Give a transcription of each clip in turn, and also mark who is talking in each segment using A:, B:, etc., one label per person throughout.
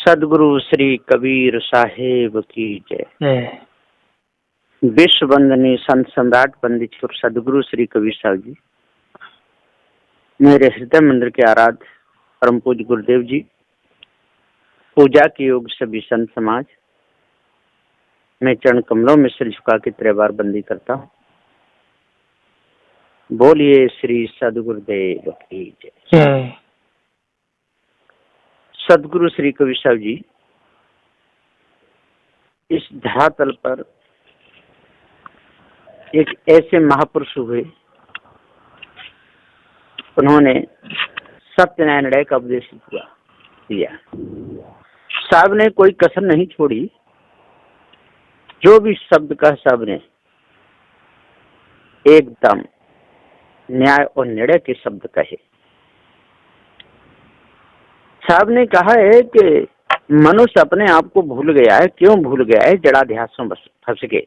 A: सदगुरु श्री कबीर साहेब की जय। विश्व वंदनीय संत सम्राट पंडित सदगुरु श्री कबीर साहब जी, मेरे हृदय मंदिर के आराध्य परम पूज्य गुरुदेव जी, पूजा के योग सभी संत समाज, मैं चरण कमलों में सिर झुका के 3 बार बंदी करता हूँ। बोलिए श्री सदगुरुदेव की जय। सदगुरु श्री कबीर साहब जी इस धरातल पर एक ऐसे महापुरुष हुए, उन्होंने सत्य न्याय निर्णय का उपदेश दिया। साहब ने कोई कसर नहीं छोड़ी, जो भी शब्द का साहब ने एकदम न्याय और निर्णय के शब्द कहे। साहब ने कहा है कि मनुष्य अपने आप को भूल गया है। क्यों भूल गया है? जड़ाध्यास में फंस के,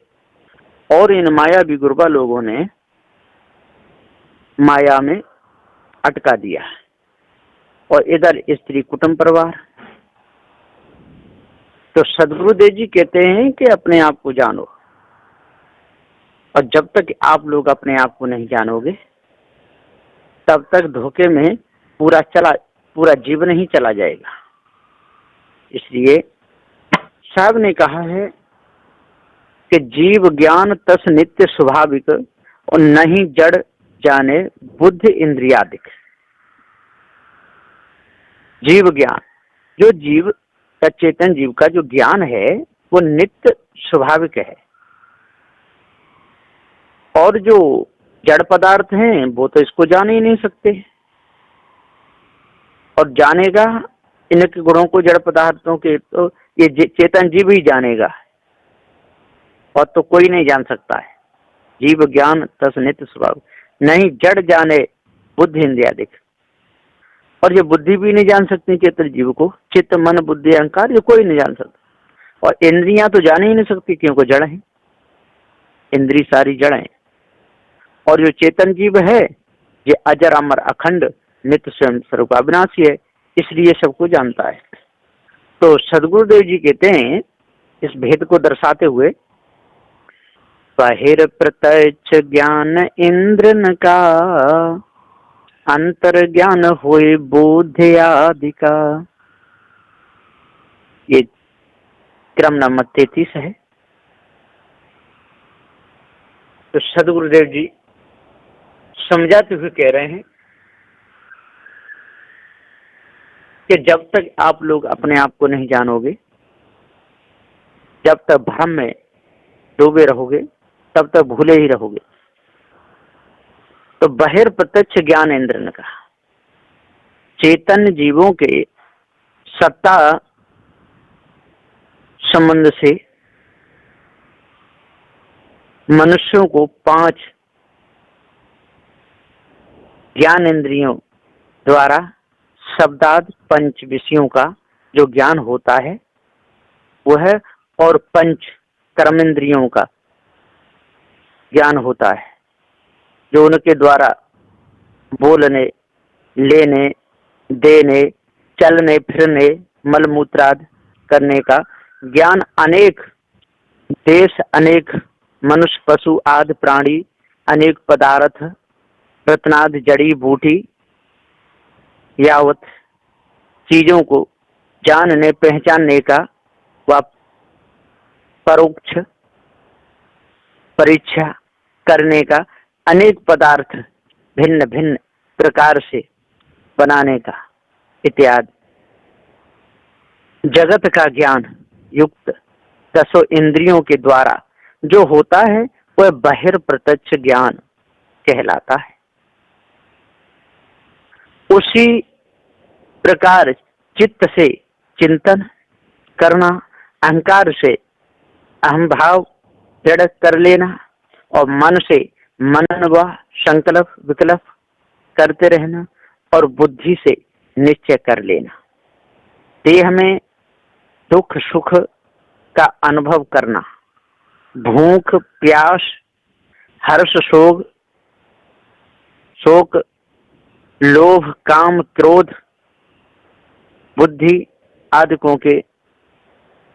A: और इन माया विगुरबा लोगों ने माया में अटका दिया, और इधर स्त्री कुटुंब परिवार। तो सदगुरुदेव जी कहते हैं कि अपने आप को जानो, और जब तक आप लोग अपने आप को नहीं जानोगे तब तक धोखे में पूरा जीवन ही चला जाएगा। इसलिए साहब ने कहा है कि जीव ज्ञान तस नित्य स्वाभाविक, और नहीं जड़ जाने बुद्धि इंद्रियादिक। जीव ज्ञान, जो जीव का चेतन जीव का जो ज्ञान है वो नित्य स्वाभाविक है, और जो जड़ पदार्थ हैं वो तो इसको जान ही नहीं सकते, और जानेगा इनके गुणों को, जड़ पदार्थों के, तो ये चेतन जीव ही जानेगा, और तो कोई नहीं जान सकता है। जीव ज्ञान तस नित्य स्वभाव, नहीं जड़ जाने बुद्धि इंद्रियादिक। और ये बुद्धि भी नहीं जान सकती चेतन जीव को, चित्त मन बुद्धि अहंकार ये कोई नहीं जान सकता। और इंद्रियां तो जान ही नहीं सकती, क्योंकि जड़ है, इंद्री सारी जड़ है। और जो चेतन जीव है ये अजर अमर अखंड नित्य स्वयं स्वरूप अविनाशी है, इसलिए सबको जानता है। तो सदगुरुदेव जी कहते हैं इस भेद को दर्शाते हुए, बाहिर प्रत्यक्ष ज्ञान इंद्र न का, अंतर ज्ञान होए बोध आदि का। ये क्रम नंबर 33 है। तो सदगुरुदेव जी समझाते हुए कह रहे हैं कि जब तक आप लोग अपने आप को नहीं जानोगे, जब तक भ्रम में डूबे रहोगे, तब तक भूले ही रहोगे। तो बहिर प्रत्यक्ष ज्ञान इंद्र ने कहा, चेतन जीवों के सत्ता संबंध से मनुष्यों को 5 ज्ञान इंद्रियों द्वारा शब्दाद 5 विषयों का जो ज्ञान होता है वो है, और 5 कर्म इंद्रियों का ज्ञान होता है, जो उनके द्वारा बोलने, लेने, देने, चलने फिरने, मलमूत्राद करने का ज्ञान। अनेक देश, अनेक मनुष्य, पशु आदि प्राणी, अनेक पदार्थ, रत्नाद जड़ी बूटी यावत चीजों को जानने पहचानने का व परोक्ष परीक्षा करने का, अनेक पदार्थ भिन्न भिन्न प्रकार से बनाने का इत्यादि जगत का ज्ञान युक्त 10 इंद्रियों के द्वारा जो होता है वह बहिर प्रत्यक्ष ज्ञान कहलाता है। उसी प्रकार चित्त से चिंतन करना, अहंकार से अहम भाव दृढ़ कर लेना, और मन से मनन व संकल्प विकल्प करते रहना, और बुद्धि से निश्चय कर लेना। देह में दुख सुख का अनुभव करना, भूख प्यास हर्ष शोक लोभ काम क्रोध बुद्धि आदिकों के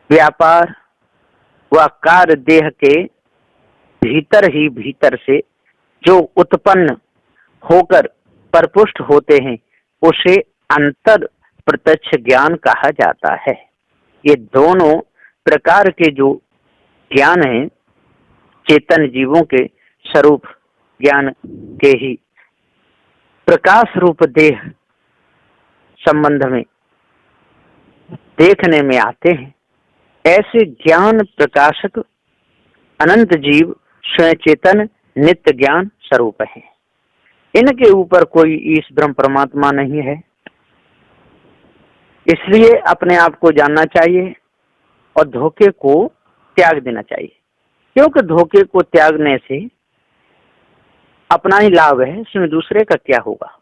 A: व्यापार व कार्य देह के भीतर ही भीतर से जो उत्पन्न होकर परिपुष्ट होते हैं उसे अंतर प्रत्यक्ष ज्ञान कहा जाता है। ये दोनों प्रकार के जो ज्ञान हैं चेतन जीवों के स्वरूप ज्ञान के ही प्रकाश रूप देह संबंध में देखने में आते हैं। ऐसे ज्ञान प्रकाशक अनंत जीव स्वयं चेतन नित्य ज्ञान स्वरूप है। इनके ऊपर कोई ईश ब्रह्म परमात्मा नहीं है। इसलिए अपने आप को जानना चाहिए और धोखे को त्याग देना चाहिए, क्योंकि धोखे को त्यागने से अपना ही लाभ है, इसमें दूसरे का क्या होगा।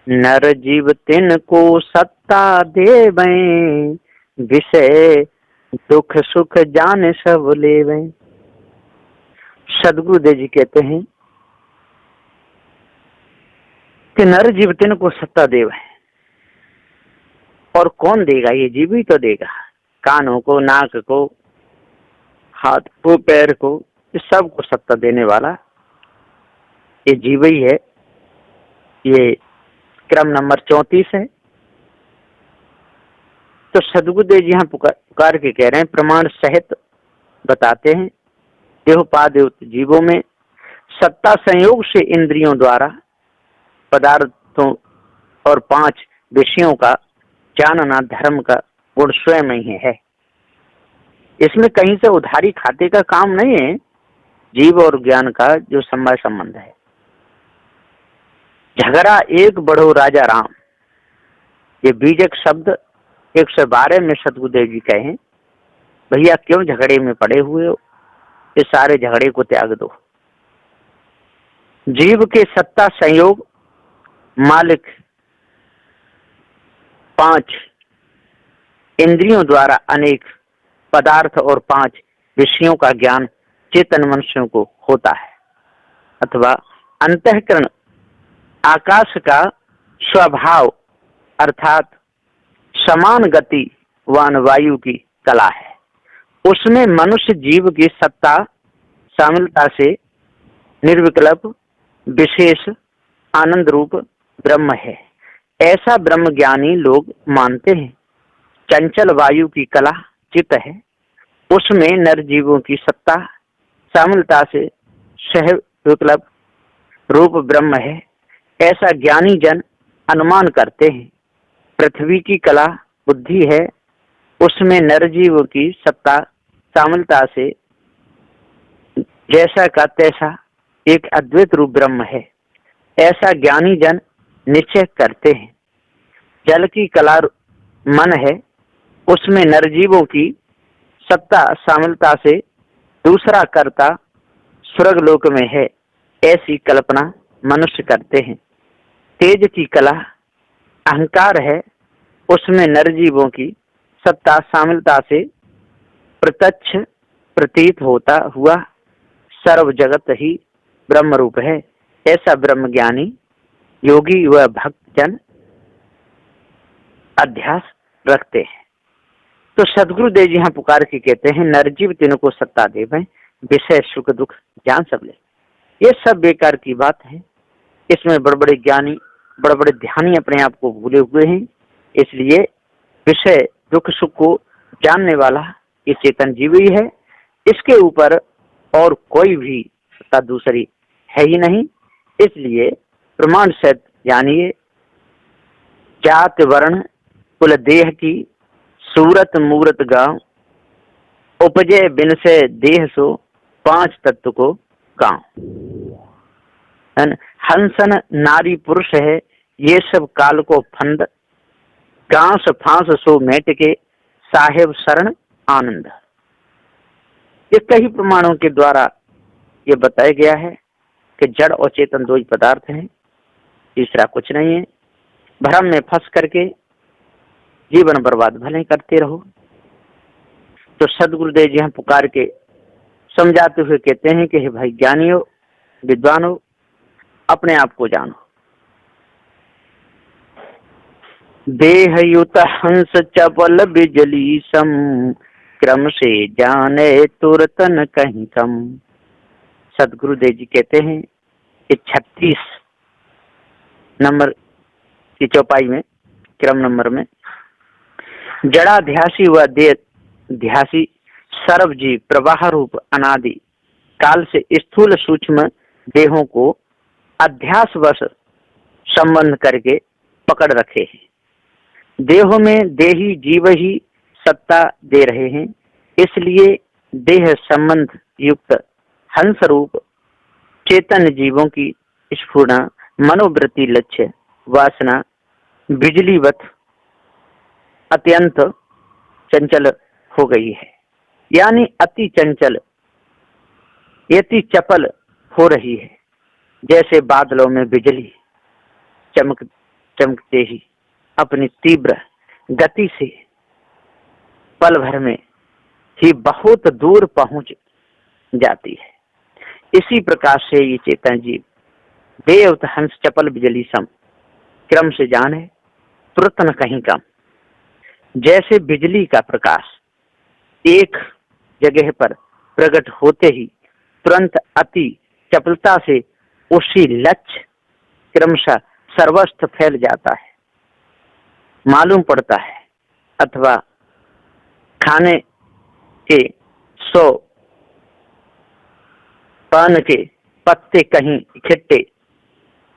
A: नर जीव तिन को सत्ता देवें, विषय दुख सुख जाने सब लेवें। सदगुरुदेव जी कहते हैं कि नर जीव तिन को सत्ता देव है, और कौन देगा? ये जीव ही तो देगा। कानों को, नाक को, हाथ को, पैर को, इस सब को सत्ता देने वाला ये जीव ही है। ये क्रम नंबर 34 है। तो सदगुरुदेव जी यहाँ पुकार के कह रहे हैं, प्रमाण सहित बताते हैं देहोपादेय जीवों में सत्ता संयोग से इंद्रियों द्वारा पदार्थों और 5 विषयों का जानना धर्म का गुण स्वयं ही है। इसमें कहीं से उधारी खाते का काम नहीं है। जीव और ज्ञान का जो समवाय संबंध है। झगड़ा एक बढ़ो राजा राम, ये बीजक शब्द 112 में सदगुरुदेव जी कहे, भैया क्यों झगड़े में पड़े हुए हो, ये सारे झगड़े को त्याग दो। जीव के सत्ता संयोग मालिक 5 इंद्रियों द्वारा अनेक पदार्थ और 5 विषयों का ज्ञान चेतन मनुष्यों को होता है, अथवा अंतःकरण आकाश का स्वभाव अर्थात समान गति वान वायु की कला है। उसमें मनुष्य जीव की सत्ता शामिलता से निर्विकल्प विशेष आनंद रूप ब्रह्म है, ऐसा ब्रह्म ज्ञानी लोग मानते हैं। चंचल वायु की कला चित्त है, उसमें नर जीवों की सत्ता शामिलता से सह विकल्प रूप ब्रह्म है, ऐसा ज्ञानी जन अनुमान करते हैं। पृथ्वी की कला बुद्धि है, उसमें नर जीवों की सत्ता शामिलता से जैसा का तैसा एक अद्वैत रूप ब्रह्म है, ऐसा ज्ञानी जन निश्चय करते हैं। जल की कला मन है, उसमें नरजीवों की सत्ता शामिलता से दूसरा कर्ता स्वर्ग लोक में है, ऐसी कल्पना मनुष्य करते हैं। तेज की कला अहंकार है, उसमें नरजीवों की सत्ता शामिलता से प्रत्यक्ष प्रतीत होता हुआ सर्व जगत ही ब्रह्म रूप है, ऐसा ब्रह्म ज्ञानी योगी व भक्त जन अध्यास रखते हैं। तो सदगुरुदेव जी यहाँ पुकार के कहते हैं, नरजीव तीनों को सत्ता देवें, विषय सुख दुख ज्ञान सब ले। ये सब बेकार की बात है। इसमें बड़े बड़े ज्ञानी, बड़े बड़े ध्यानी अपने आप को भूले हुए हैं। इसलिए विषय दुख सुख को जानने वाला ये चेतन जीव ही है, इसके ऊपर और कोई भी सत्ता दूसरी है ही नहीं। इसलिए प्रमाण से जानिए, जात वर्ण कुल देह की सूरत मूरत गांव, उपजय बिन से देह सो 5 तत्व को गांव। हंसन नारी पुरुष है, ये सब काल को फंद, गांस फांस सो मेट के साहेब शरण आनंद। ये कई प्रमाणों के द्वारा ये बताया गया है कि जड़ और चेतन 2 ही पदार्थ हैं, तीसरा कुछ नहीं है। भ्रम में फंस करके जीवन बर्बाद भले करते रहो। तो सदगुरुदेव जी हम पुकार के समझाते हुए कहते हैं कि हे भाई ज्ञानी हो, विद्वान हो, अपने आप को जानो। देहयुत हंस चपल बिजली सम, क्रम से जाने तुरतन कहीं कम। सदगुरुदेव जी कहते हैं कि 36 नंबर की चौपाई में, क्रम नंबर में, जड़ाध्यासी व देह ध्यासी सर्वजीव प्रवाह रूप अनादि काल से स्थूल सूक्ष्म देहों को अध्यासवश संबंध करके पकड़ रखे हैं। देहों में देही जीव ही सत्ता दे रहे हैं, इसलिए देह संबंध युक्त हंस रूप चेतन जीवों की स्फुरना मनोवृत्ति लक्ष्य वासना बिजलीवत अत्यंत चंचल हो गई है, यानी अति चंचल, यति चपल हो रही है, जैसे बादलों में बिजली चमकते ही अपनी तीव्र गति से पल भर में ही बहुत दूर पहुंच जाती है। इसी प्रकार से ये चेतन जीव देवत हंस चपल बिजली सम, क्रम से जाने तुरंत न कहीं कम। जैसे बिजली का प्रकाश एक जगह पर प्रकट होते ही तुरंत अति चपलता से उसी लक्ष्य क्रमशः सर्वस्त्र फैल जाता है, मालूम पड़ता है, अथवा खाने के 100 पान के पत्ते कहीं इकट्ठे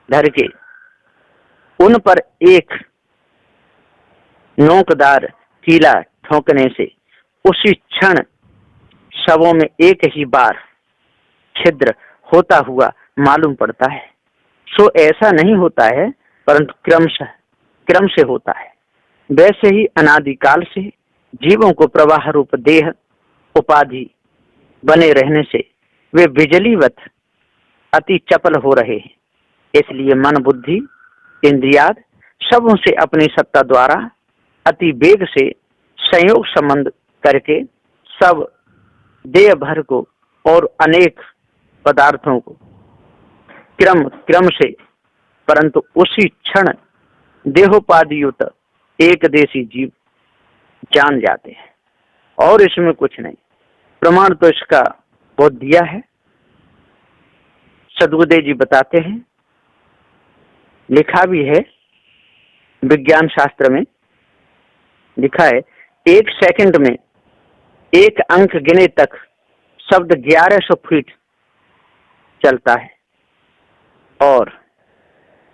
A: धर के उन पर एक नोकदार कीला ठोकने से उसी क्षण शवों में एक ही बार छिद्र होता हुआ मालूम पड़ता है। सो ऐसा नहीं होता है, परंतु क्रम से होता है। वैसे ही अनादिकाल से जीवों को प्रवाह रूप देह उपाधि बने रहने से वे बिजलीवत अति चपल हो रहे हैं। इसलिए मन बुद्धि इंद्रियाद सबों से अपनी सत्ता द्वारा अति वेग से संयोग संबंध करके सब देह भर को और अनेक पदार्थों को क्रम से, परंतु उसी क्षण देहोपाधियुत एक देशी जीव जान जाते हैं, और इसमें कुछ नहीं। प्रमाण तो इसका बहुत दिया है। सदगुरुदेव जी बताते हैं, लिखा भी है विज्ञान शास्त्र में, लिखा है 1 सेकंड में 1 अंक गिने तक शब्द 1100 फीट चलता है, और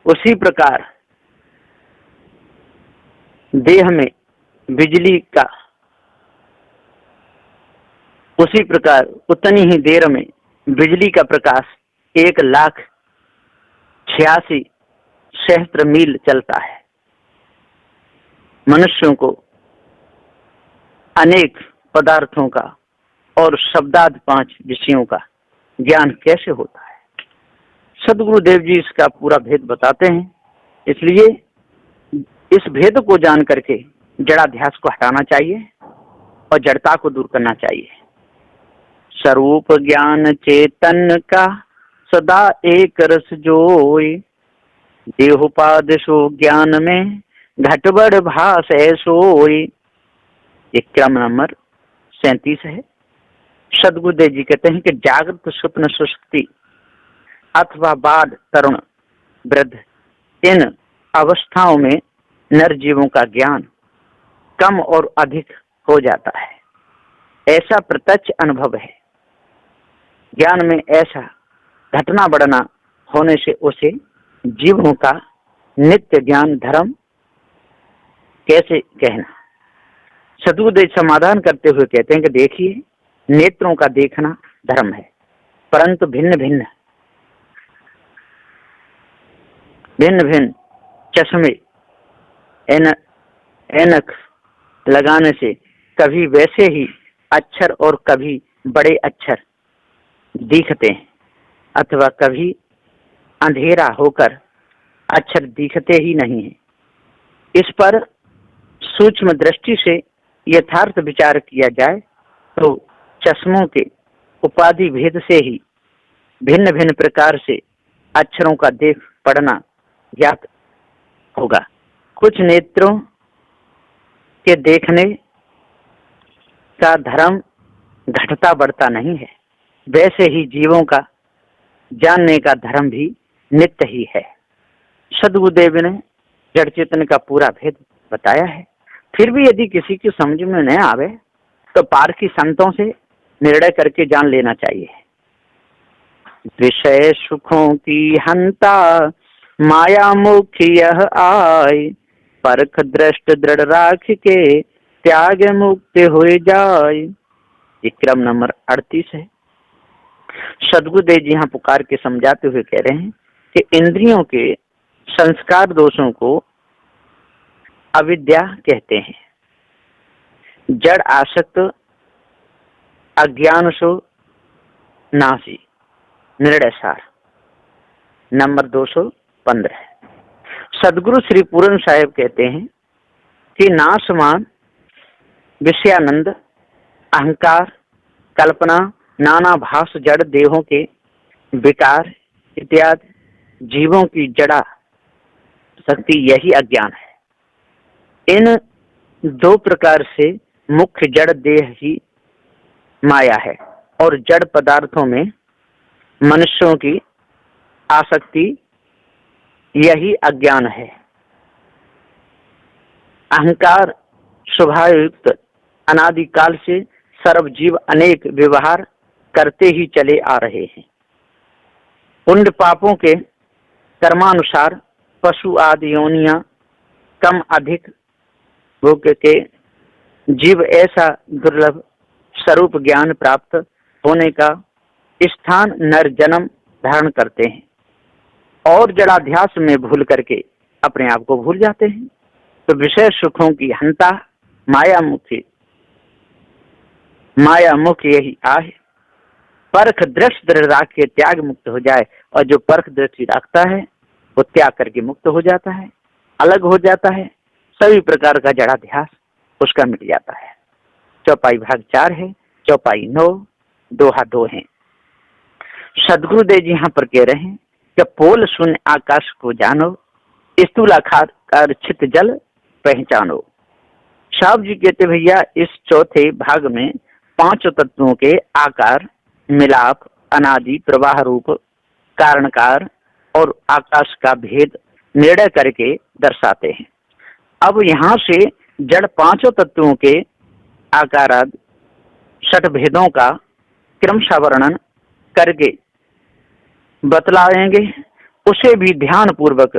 A: उसी प्रकार देह में बिजली का उसी प्रकार उतनी ही देर में बिजली का प्रकाश 1,86,000 मील चलता है। मनुष्यों को अनेक पदार्थों का और शब्दाद 5 विषयों का ज्ञान कैसे होता है। सदगुरुदेव जी इसका पूरा भेद बताते हैं। इसलिए इस भेद को जान करके जड़ाध्यास को हटाना चाहिए और जड़ता को दूर करना चाहिए। स्वरूप ज्ञान चेतन का सदा एक रस जोय, देहोपादेशो ज्ञान में घटबड़ भास है सोय। ये क्रम नंबर 37 है। सदगुरुदेव जी कहते हैं कि जागृत स्वप्न सुषुप्ति अथवा बाढ़ तरुण वृद्ध, इन अवस्थाओं में नर जीवों का ज्ञान कम और अधिक हो जाता है, ऐसा प्रत्यक्ष अनुभव है। ज्ञान में ऐसा घटना बढ़ना होने से उसे जीवों का नित्य ज्ञान धर्म कैसे कहना। सदगुरुदेव समाधान करते हुए कहते हैं कि देखिए, नेत्रों का देखना धर्म है, परंतु भिन्न भिन्न चश्मे ऐनक लगाने से कभी वैसे ही अक्षर और कभी बड़े अक्षर दिखते हैं, अथवा कभी अंधेरा होकर अक्षर दिखते ही नहीं है। इस पर सूक्ष्म दृष्टि से यथार्थ विचार किया जाए तो चश्मों के उपाधि भेद से ही भिन्न भिन्न प्रकार से अक्षरों का देख पढ़ना ज्ञात होगा। कुछ नेत्रों के देखने का धर्म घटता बढ़ता नहीं है, वैसे ही जीवों का जानने का धर्म भी नित्य ही है। सद्गुरुदेव ने जड़ चेतन का पूरा भेद बताया है। फिर भी यदि किसी की समझ में न आवे तो पारखी संतों से निर्णय करके जान लेना चाहिए। विषय सुखों की हंता माया मुखी यह आय, परख दृष्ट दृढ़ राख के त्याग मुक्त हो जाए। ये क्रम नंबर 38 है। सद्गुरुदेव जी यहाँ पुकार के समझाते हुए कह रहे हैं कि इंद्रियों के संस्कार दोषों को अविद्या कहते हैं। जड़ आसक्त अज्ञान सो नासी, निर्णय सार नंबर 215। सदगुरु श्री पूरन साहेब कहते हैं कि नाशमान विषयानंद अहंकार कल्पना नाना भास जड़ देहों के विकार इत्यादि जीवों की जड़ा शक्ति यही अज्ञान है। इन दो प्रकार से मुख्य जड़ देह ही माया है और जड़ पदार्थों में मनुष्यों की आसक्ति यही अज्ञान है। अहंकार स्वभावयुक्त अनादिकाल से सर्व जीव अनेक व्यवहार करते ही चले आ रहे हैं। पुण्य पापों के कर्मानुसार पशु आदि योनियां कम अधिक भोग के जीव ऐसा दुर्लभ स्वरूप ज्ञान प्राप्त होने का स्थान नर जन्म धारण करते हैं और जड़ाध्यास में भूल करके अपने आप को भूल जाते हैं। तो विषय सुखों की हंता माया मुख यही आहे, परख दृष्टि दृढ़ राख के त्याग मुक्त हो जाए। और जो परख दृष्टि रखता है वो त्याग करके मुक्त हो जाता है, अलग हो जाता है, सभी प्रकार का जड़ाध्यास उसका मिट जाता है। चौपाई भाग 4 है, चौपाई 9, दोहा 2 है। सदगुरुदेव जी यहाँ पर कह रहे हैं कि पोल शून्य आकाश को जानो, स्थूलाकार छित जल पहचानो। साहब जी कहते भैया इस चौथे भाग में 5 तत्वों के आकार, मिलाप, अनादि, प्रवाह रूप, कारणकार और आकाश का भेद निर्णय करके दर्शाते हैं। अब यहाँ से जड़ 5 तत्वों के आकाराद 6 भेदों का क्रमशः वर्णन करके बतलाएंगे, उसे भी ध्यान पूर्वक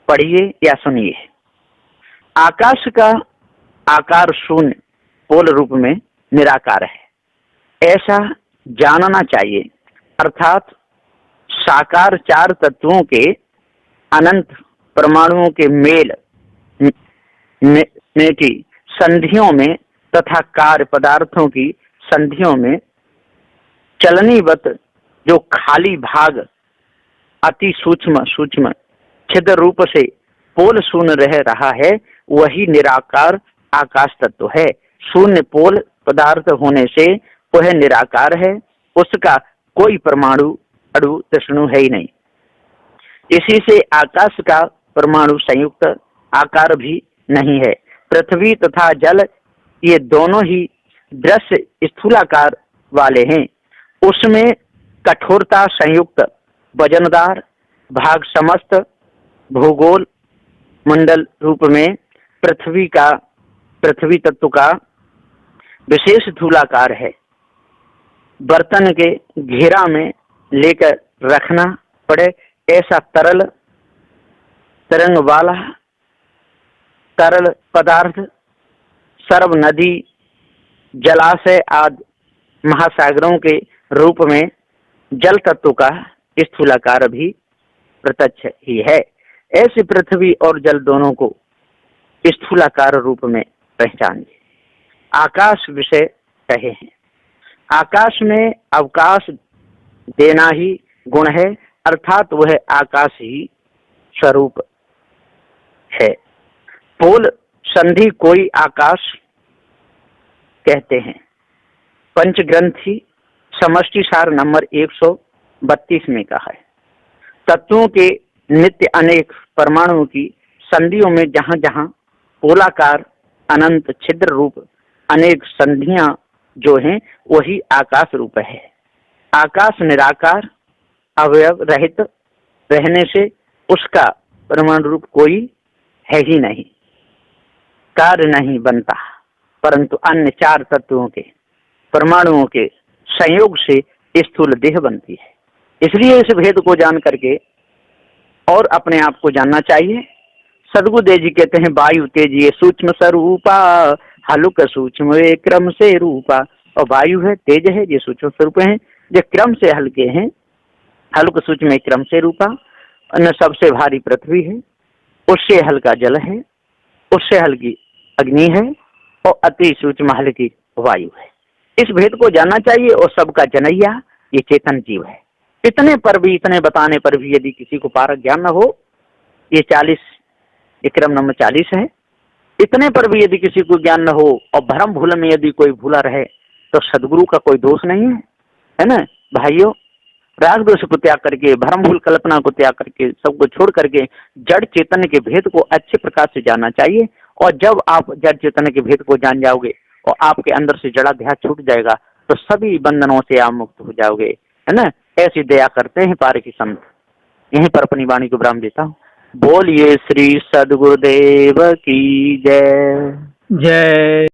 A: पढ़िए या सुनिए। आकाश का आकार शून्य पोल रूप में निराकार है, ऐसा जानना चाहिए। अर्थात साकार 4 तत्वों के अनंत परमाणुओं के मेल में की संधियों में तथा कार्य पदार्थों की संधियों में चलनीवत जो खाली भाग अति सूक्ष्म छिद्र रूप से पोल शून्य रह रहा है, वही निराकार आकाश तत्व है। शून्य पोल पदार्थ होने से वह निराकार है, उसका कोई परमाणु अणु तृष्णु है ही नहीं। इसी से आकाश का परमाणु संयुक्त आकार भी नहीं है। पृथ्वी तथा जल ये दोनों ही दृश्य स्थूलाकार वाले हैं। उसमें कठोरता संयुक्त वजनदार भाग समस्त भूगोल मंडल रूप में पृथ्वी तत्व का विशेष स्थूलाकार है। बर्तन के घेरा में लेकर रखना पड़े ऐसा तरंग वाला तरल पदार्थ सर्व नदी जलाशय आदि महासागरों के रूप में जल तत्व का स्थूलाकार भी प्रत्यक्ष ही है। ऐसी पृथ्वी और जल दोनों को स्थूलाकार रूप में पहचानिए। आकाश विषय कहे हैं। आकाश में अवकाश देना ही गुण है, अर्थात वह आकाश ही स्वरूप है। पोल संधि कोई आकाश कहते हैं। पंचग्रंथी समष्टि सार नंबर 132 में कहा है। तत्वों के नित्य अनेक परमाणुओं की संधियों में जहां जहां गोलाकार अनंत छिद्र रूप अनेक संधियां जो हैं वही आकाश रूप है। आकाश निराकार अवयव रहित रहने से उसका परमाणु रूप कोई है ही नहीं, कार्य नहीं बनता, परंतु अन्य चार तत्वों के परमाणुओं के संयोग से स्थूल देह बनती है। इसलिए इस भेद को जान करके और अपने आप को जानना चाहिए। सदगुरुदेव जी कहते हैं वायु तेज ये सूक्ष्म स्वरूपा, हलुक सूक्ष्म वे क्रम से रूपा। और वायु है, तेज है, ये सूक्ष्म स्वरूप है, जो क्रम से हल्के हैं, हल्क सूक्ष्म क्रम से रूपा। अन्य सबसे भारी पृथ्वी है, उससे हल्का जल है, उससे हल्की अग्नि है और अति सूक्ष्म हल्की वायु है। इस भेद को जानना चाहिए। और सबका जनैया ये चेतन जीव है। इतने पर भी, इतने बताने पर भी यदि किसी को पारक ज्ञान न हो, ये 40 क्रम नंबर 40 है, इतने पर भी यदि किसी को ज्ञान न हो और भ्रम भूल में यदि कोई भूला रहे तो सदगुरु का कोई दोष नहीं है ना भाइयों। राग दोष को त्याग करके, भ्रम भूल कल्पना को त्याग करके, सबको छोड़ करके जड़ चेतन के भेद को अच्छे प्रकार से जानना चाहिए। और जब आप जड़ चेतन के भेद को जान जाओगे और आपके अंदर से जड़ाध्यास छूट जाएगा तो सभी बंधनों से आप मुक्त हो जाओगे, है ना। ऐसी दया करते हैं पार की संत। यहीं पर अपनी वाणी को विराम देता हूँ। बोलिए श्री सदगुरुदेव की जय।
B: जय।